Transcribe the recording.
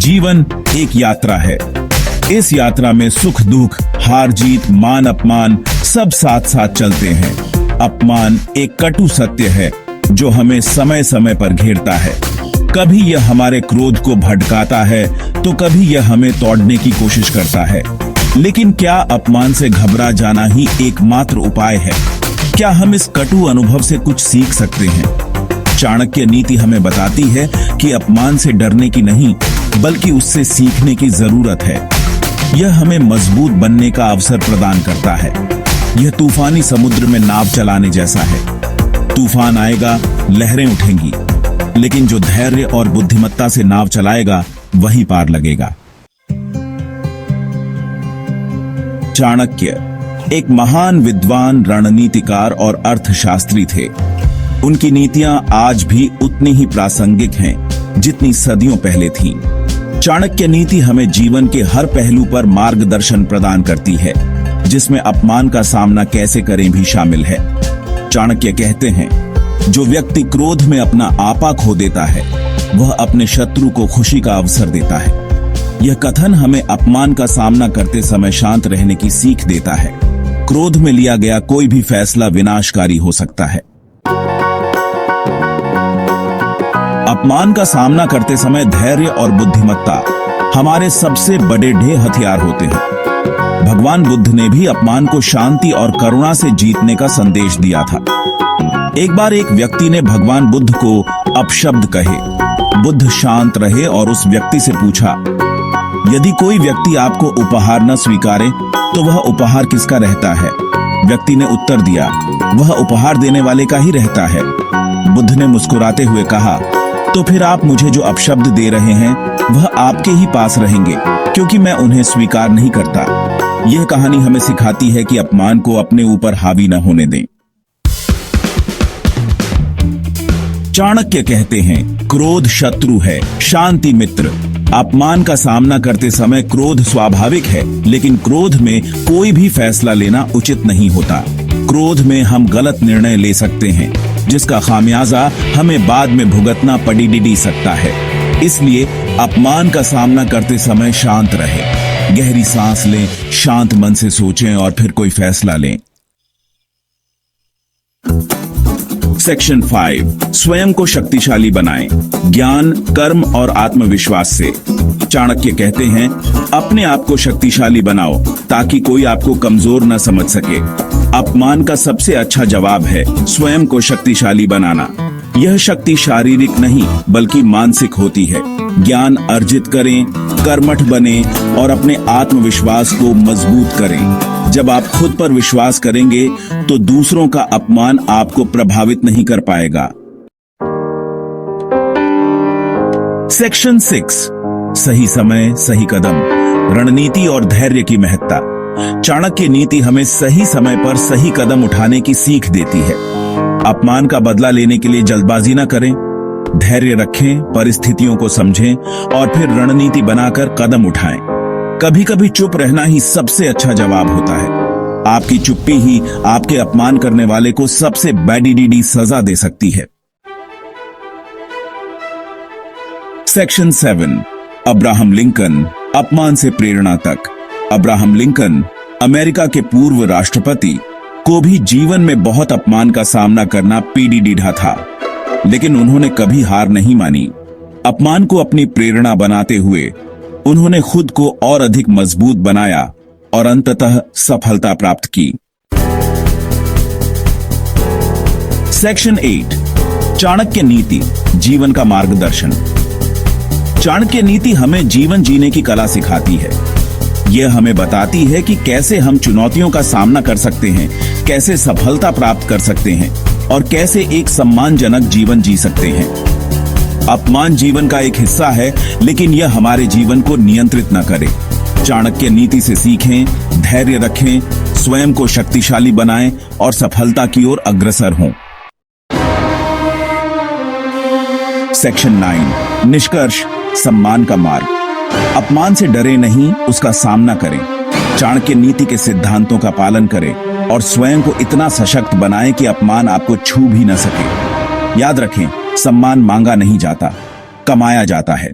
जीवन एक यात्रा है। इस यात्रा में सुख दुख, हार जीत, मान अपमान सब साथ साथ चलते हैं। अपमान एक कटु सत्य है जो हमें समय समय पर घेरता है। कभी यह हमारे क्रोध को भड़काता है तो कभी यह हमें तोड़ने की कोशिश करता है। लेकिन क्या अपमान से घबरा जाना ही एकमात्र उपाय है? क्या हम इस कटु अनुभव से कुछ सीख सकते हैं? चाणक्य नीति हमें बताती है कि अपमान से डरने की नहीं, बल्कि उससे सीखने की जरूरत है। यह हमें मजबूत बनने का अवसर प्रदान करता है। यह तूफानी समुद्र में नाव चलाने जैसा है। तूफान आएगा, लहरें उठेंगी, लेकिन जो धैर्य और बुद्धिमत्ता से नाव चलाएगा वही पार लगेगा। चाणक्य एक महान विद्वान, रणनीतिकार और अर्थशास्त्री थे। उनकी नीतियां आज भी उतनी ही प्रासंगिक हैं जितनी सदियों पहले थीं। चाणक्य नीति हमें जीवन के हर पहलू पर मार्गदर्शन प्रदान करती है, जिसमें अपमान का सामना कैसे करें भी शामिल है। चाणक्य कहते हैं, जो व्यक्ति क्रोध में अपना आपा खो देता है वह अपने शत्रु को खुशी का अवसर देता है। यह कथन हमें अपमान का सामना करते समय शांत रहने की सीख देता है। क्रोध में लिया गया कोई भी फैसला विनाशकारी हो सकता है। अपमान का सामना करते समय धैर्य और बुद्धिमत्ता हमारे सबसे बड़े हथियार होते हैं। भगवान बुद्ध ने भी अपमान को शांति और करुणा से जीतने का संदेश दिया था। एक बार एक व्यक्ति ने भगवान बुद्ध को अपशब्द कहे। बुद्ध शांत रहे और उस व्यक्ति से पूछा, यदि कोई व्यक्ति आपको उपहार न स्वीकारे तो वह उपहार किसका रहता है? व्यक्ति ने उत्तर दिया, वह उपहार देने वाले का ही रहता है। बुद्ध ने मुस्कुराते हुए कहा, तो फिर आप मुझे जो अपशब्द दे रहे हैं वह आपके ही पास रहेंगे, क्योंकि मैं उन्हें स्वीकार नहीं करता। यह कहानी हमें सिखाती है कि अपमान को अपने ऊपर हावी न होने दें। चाणक्य कहते हैं, क्रोध शत्रु है, शांति मित्र। अपमान का सामना करते समय क्रोध स्वाभाविक है, लेकिन क्रोध में कोई भी फैसला लेना उचित नहीं होता। क्रोध में हम गलत निर्णय ले सकते हैं, जिसका खामियाजा हमें बाद में भुगतना पड़ी सकता है। इसलिए अपमान का सामना करते समय शांत रहें, गहरी सांस लें, शांत मन से सोचें और फिर कोई फैसला लें। सेक्शन 5, स्वयं को शक्तिशाली बनाएं, ज्ञान, कर्म और आत्मविश्वास से। चाणक्य कहते हैं, अपने आप को शक्तिशाली बनाओ ताकि कोई आपको कमजोर न समझ सके। अपमान का सबसे अच्छा जवाब है स्वयं को शक्तिशाली बनाना। यह शक्ति शारीरिक नहीं बल्कि मानसिक होती है। ज्ञान अर्जित करें, कर्मठ बने और अपने आत्मविश्वास को मजबूत करें। जब आप खुद पर विश्वास करेंगे तो दूसरों का अपमान आपको प्रभावित नहीं कर पाएगा। सेक्शन 6, सही समय सही कदम, रणनीति और धैर्य की महत्ता। चाणक्य नीति हमें सही समय पर सही कदम उठाने की सीख देती है। अपमान का बदला लेने के लिए जल्दबाजी न करें, धैर्य रखें, परिस्थितियों को समझें और फिर रणनीति बनाकर कदम उठाएं। कभी कभी चुप रहना ही सबसे अच्छा जवाब होता है। आपकी चुप्पी ही आपके अपमान करने वाले को सबसे बड़ी सजा दे सकती है। सेक्शन 7, अब्राहम लिंकन, अपमान से प्रेरणा तक। अब्राहम लिंकन अमेरिका के पूर्व राष्ट्रपति को भी जीवन में बहुत अपमान का सामना करना पीढ़ा था, लेकिन उन्होंने कभी हार नहीं मानी। अपमान को अपनी प्रेरणा बनाते हुए उन्होंने खुद को और अधिक मजबूत बनाया और अंततः सफलता प्राप्त की। सेक्शन 8, चाणक्य नीति, जीवन का मार्गदर्शन। चाणक्य नीति हमें जीवन जीने की कला सिखाती है। यह हमें बताती है कि कैसे हम चुनौतियों का सामना कर सकते हैं, कैसे सफलता प्राप्त कर सकते हैं और कैसे एक सम्मानजनक जीवन जी सकते हैं। अपमान जीवन का एक हिस्सा है, लेकिन यह हमारे जीवन को नियंत्रित न करे। चाणक्य नीति से सीखें, धैर्य रखें, स्वयं को शक्तिशाली बनाएं और सफलता की ओर अग्रसर हों। सेक्शन 9, निष्कर्ष, सम्मान का मार्ग। अपमान से डरे नहीं, उसका सामना करें। चाणक्य नीति के सिद्धांतों का पालन करें और स्वयं को इतना सशक्त बनाएं कि अपमान आपको छू भी न सके। याद रखें, सम्मान मांगा नहीं जाता, कमाया जाता है।